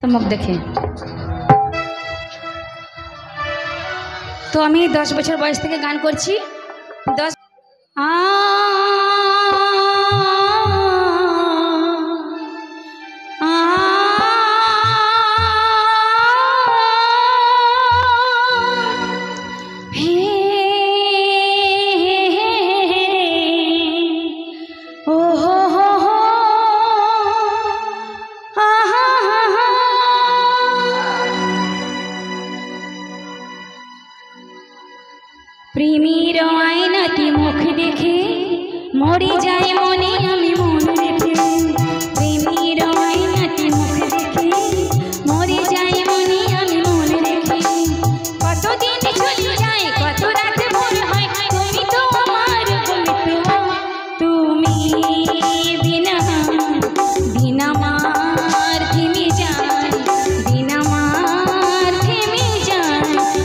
तो मुख देखे तो आमी 10 बछर बयस थेके गान करছি 10 प्रेमीर आयनाते मुख देखे मरे जाए मने आमी मन रेखे प्रेमीर आयनाते मुख देखे मरे जाए मने आमी मन रेखे कत दिन चले जाए कत रात भोर হয় তুমি তো আমার বন্ধু তুমি বিনা দিন আমার থেমে যায় দিন আমার থেমে যায় তুমি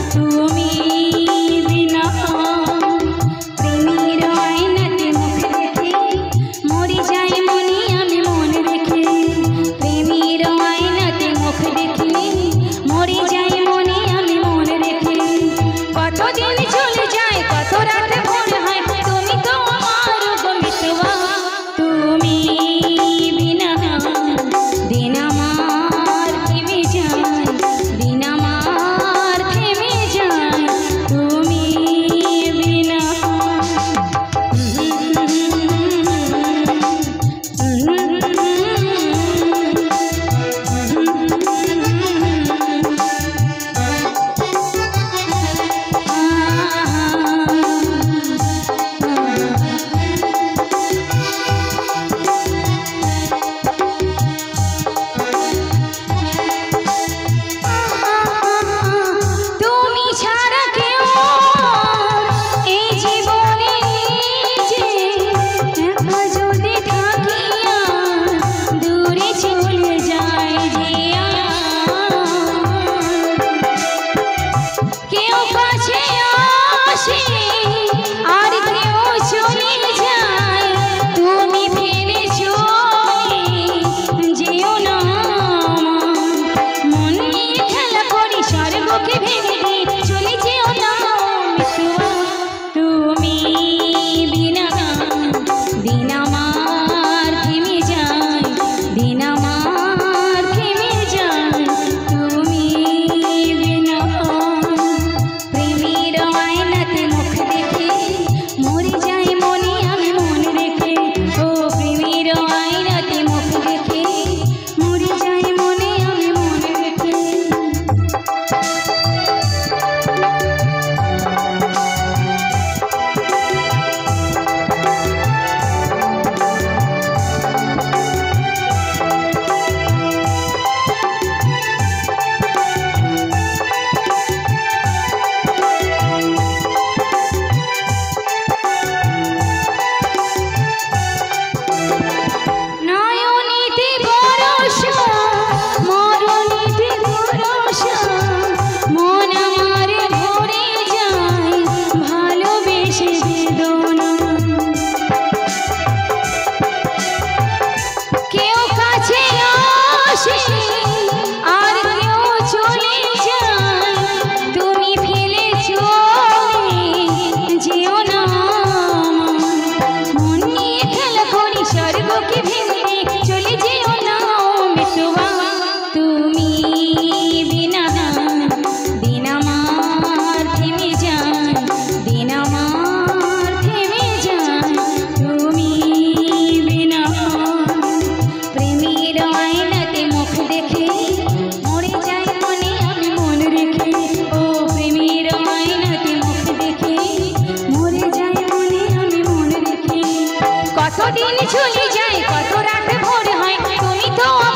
दिन चले जाए कत रात भोर হয় তুমি তো